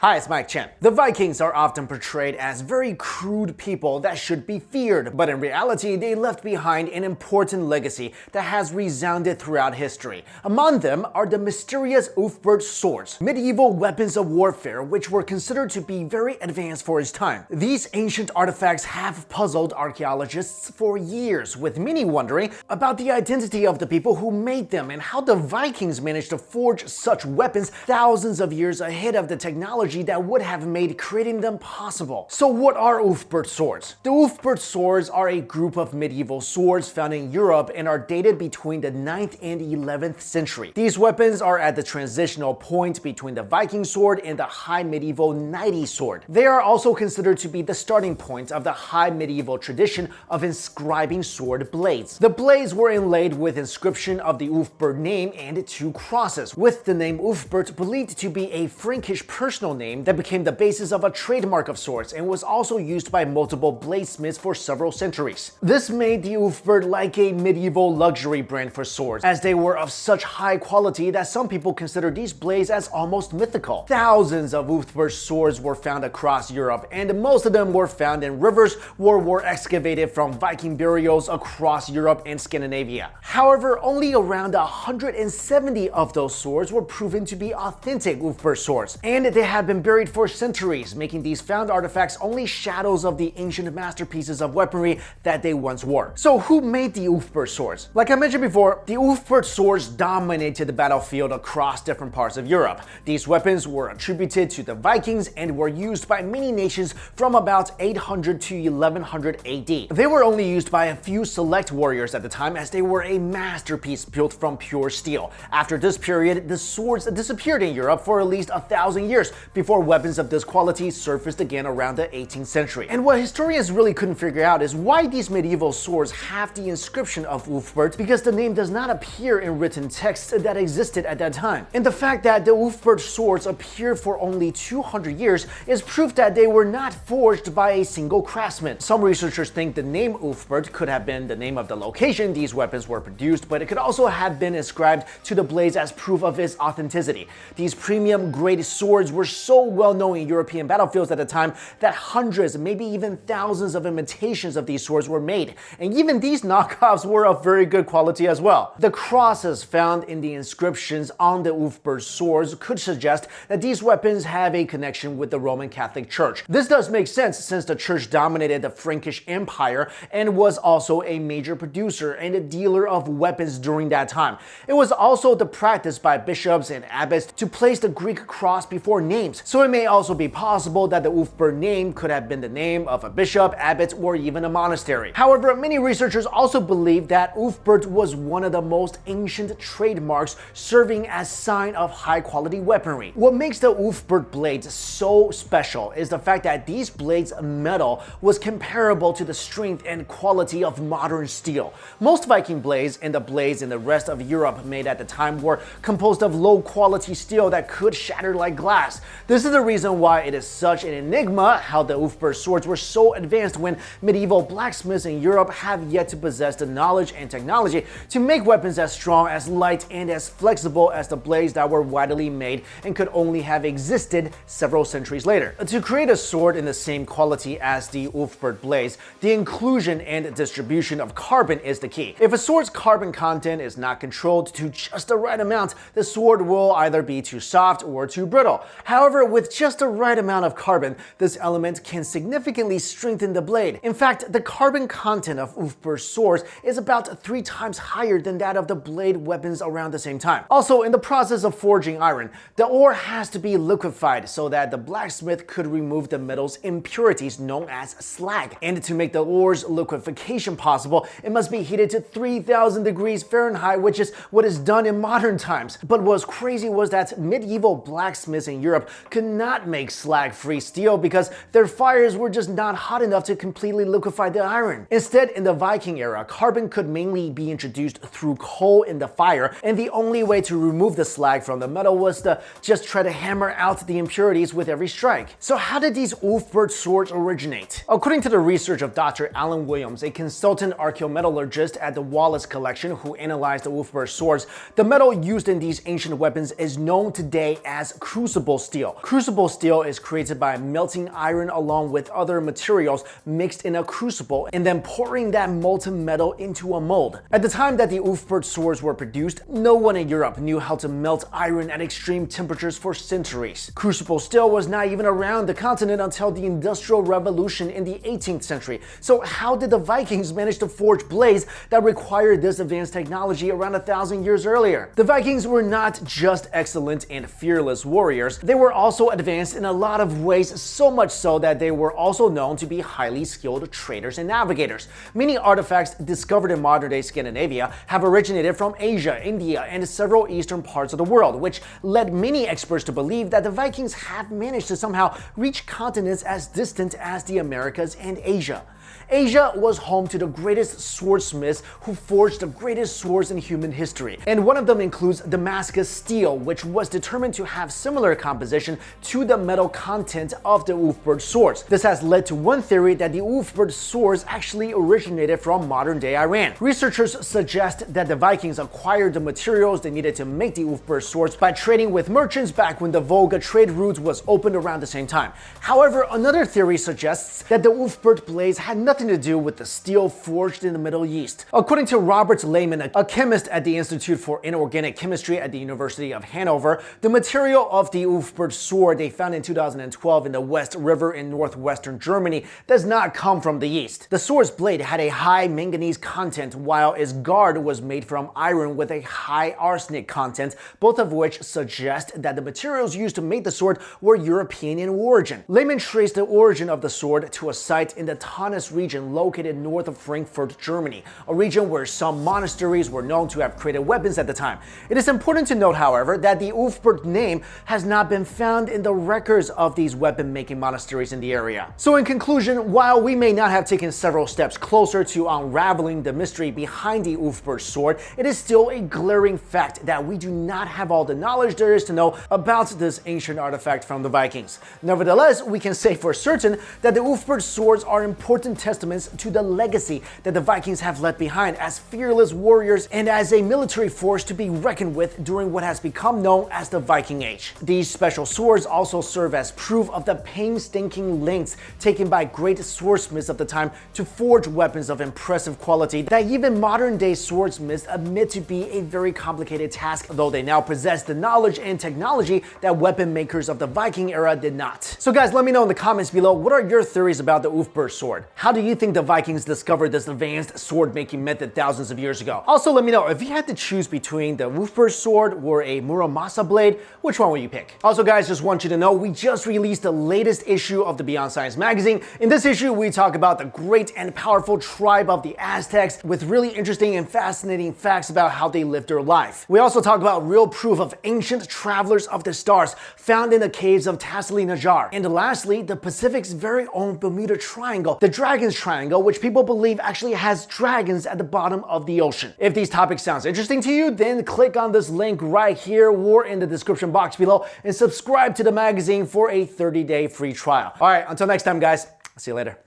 Hi, it's Mikexingchen. The Vikings are often portrayed as very crude people that should be feared, but in reality, they left behind an important legacy that has resounded throughout history. Among them are the mysterious Ulfberht Swords, medieval weapons of warfare which were considered to be very advanced for its time. These ancient artifacts have puzzled archaeologists for years, with many wondering about the identity of the people who made them and how the Vikings managed to forge such weapons thousands of years ahead of the technology that would have made creating them possible. So what are Ulfberht swords? The Ulfberht swords are a group of medieval swords found in Europe and are dated between the 9th and 11th century. These weapons are at the transitional point between the Viking sword and the high medieval knightly sword. They are also considered to be the starting point of the high medieval tradition of inscribing sword blades. The blades were inlaid with inscription of the Ulfberht name and two crosses, with the name Uflberht believed to be a Frankish personal name that became the basis of a trademark of sorts and was also used by multiple bladesmiths for several centuries. This made the Ulfberht like a medieval luxury brand for swords, as they were of such high quality that some people consider these blades as almost mythical. Thousands of Ulfberht swords were found across Europe, and most of them were found in rivers or were excavated from Viking burials across Europe and Scandinavia. However, only around 170 of those swords were proven to be authentic Ulfberht swords, and they have been buried for centuries, making these found artifacts only shadows of the ancient masterpieces of weaponry that they once were. So who made the Ulfberht swords? Like I mentioned before, the Ulfberht swords dominated the battlefield across different parts of Europe. These weapons were attributed to the Vikings and were used by many nations from about 800 to 1100 AD. They were only used by a few select warriors at the time, as they were a masterpiece built from pure steel. After this period, the swords disappeared in Europe for at least 1,000 years before weapons of this quality surfaced again around the 18th century. And what historians really couldn't figure out is why these medieval swords have the inscription of Ulfberht, because the name does not appear in written texts that existed at that time. And the fact that the Ulfberht swords appeared for only 200 years is proof that they were not forged by a single craftsman. Some researchers think the name Ulfberht could have been the name of the location these weapons were produced, but it could also have been ascribed to the blades as proof of its authenticity. These premium grade swords were so well known in European battlefields at the time that hundreds, maybe even thousands of imitations of these swords were made, and even these knockoffs were of very good quality as well. The crosses found in the inscriptions on the Ulfberht swords could suggest that these weapons have a connection with the Roman Catholic Church. This does make sense since the church dominated the Frankish Empire and was also a major producer and a dealer of weapons during that time. It was also the practice by bishops and abbots to place the Greek cross before names, so it may also be possible that the Ulfberht name could have been the name of a bishop, abbot, or even a monastery. However, many researchers also believe that Ulfberht was one of the most ancient trademarks, serving as sign of high-quality weaponry. What makes the Ulfberht blades so special is the fact that these blades' metal was comparable to the strength and quality of modern steel. Most Viking blades and the blades in the rest of Europe made at the time were composed of low-quality steel that could shatter like glass. This is the reason why it is such an enigma how the Ulfberht swords were so advanced when medieval blacksmiths in Europe have yet to possess the knowledge and technology to make weapons as strong, as light, and as flexible as the blades that were widely made and could only have existed several centuries later. To create a sword in the same quality as the Ulfberht blades, the inclusion and distribution of carbon is the key. If a sword's carbon content is not controlled to just the right amount, the sword will either be too soft or too brittle. However, with just the right amount of carbon, this element can significantly strengthen the blade. In fact, the carbon content of Ulfberht swords is about 3 times higher than that of the blade weapons around the same time. Also, in the process of forging iron, the ore has to be liquefied so that the blacksmith could remove the metal's impurities known as slag. And to make the ore's liquefaction possible, it must be heated to 3,000 degrees Fahrenheit, which is what is done in modern times. But what's crazy was that medieval blacksmiths in Europe could not make slag-free steel because their fires were just not hot enough to completely liquefy the iron. Instead, in the Viking era, carbon could mainly be introduced through coal in the fire, and the only way to remove the slag from the metal was to just try to hammer out the impurities with every strike. So how did these Ulfberht swords originate? According to the research of Dr. Alan Williams, a consultant archaeometallurgist at the Wallace Collection who analyzed the Ulfberht swords, the metal used in these ancient weapons is known today as crucible steel. Crucible steel is created by melting iron along with other materials mixed in a crucible and then pouring that molten metal into a mold. At the time that the Ulfberht swords were produced, no one in Europe knew how to melt iron at extreme temperatures for centuries. Crucible steel was not even around the continent until the Industrial Revolution in the 18th century. So how did the Vikings manage to forge blades that required this advanced technology around 1,000 years earlier? The Vikings were not just excellent and fearless warriors, they were also advanced in a lot of ways, so much so that they were also known to be highly skilled traders and navigators. Many artifacts discovered in modern-day Scandinavia have originated from Asia, India, and several eastern parts of the world, which led many experts to believe that the Vikings have managed to somehow reach continents as distant as the Americas and Asia. Asia was home to the greatest swordsmiths who forged the greatest swords in human history, and one of them includes Damascus steel, which was determined to have similar composition to the metal content of the Ulfberht swords. This has led to one theory that the Ulfberht swords actually originated from modern-day Iran. Researchers suggest that the Vikings acquired the materials they needed to make the Ulfberht swords by trading with merchants back when the Volga trade route was opened around the same time. However, another theory suggests that the Ulfberht blades had nothing to do with the steel forged in the Middle East. According to Robert Lehman, a chemist at the Institute for Inorganic Chemistry at the University of Hanover, the material of the Ulfberht sword they found in 2012 in the West River in northwestern Germany does not come from the East. The sword's blade had a high manganese content, while its guard was made from iron with a high arsenic content, both of which suggest that the materials used to make the sword were European in origin. Lehman traced the origin of the sword to a site in the Taunus region located north of Frankfurt, Germany, a region where some monasteries were known to have created weapons at the time. It is important to note, however, that the Ulfberht name has not been found in the records of these weapon-making monasteries in the area. So in conclusion, while we may not have taken several steps closer to unraveling the mystery behind the Ulfberht sword, it is still a glaring fact that we do not have all the knowledge there is to know about this ancient artifact from the Vikings. Nevertheless, we can say for certain that the Ulfberht swords are important testaments to the legacy that the Vikings have left behind as fearless warriors and as a military force to be reckoned with during what has become known as the Viking Age. These special swords also serve as proof of the painstaking lengths taken by great swordsmiths of the time to forge weapons of impressive quality that even modern-day swordsmiths admit to be a very complicated task, though they now possess the knowledge and technology that weapon makers of the Viking era did not. So guys, let me know in the comments below, what are your theories about the Ulfberht sword? How do you think the Vikings discovered this advanced sword-making method thousands of years ago? Also, let me know, if you had to choose between the Ulfberht sword or a Muramasa blade, which one will you pick? Also guys, just want you to know, we just released the latest issue of the Beyond Science magazine. In this issue, we talk about the great and powerful tribe of the Aztecs with really interesting and fascinating facts about how they lived their life. We also talk about real proof of ancient travelers of the stars found in the caves of Tassili Najar. And lastly, the Pacific's very own Bermuda Triangle, the Dragon's Triangle, which people believe actually has dragons at the bottom of the ocean. If these topics sounds interesting to you, then click on this link right here or in the description box below and subscribe to the magazine for a 30-day free trial. All right, until next time guys, I'll see you later.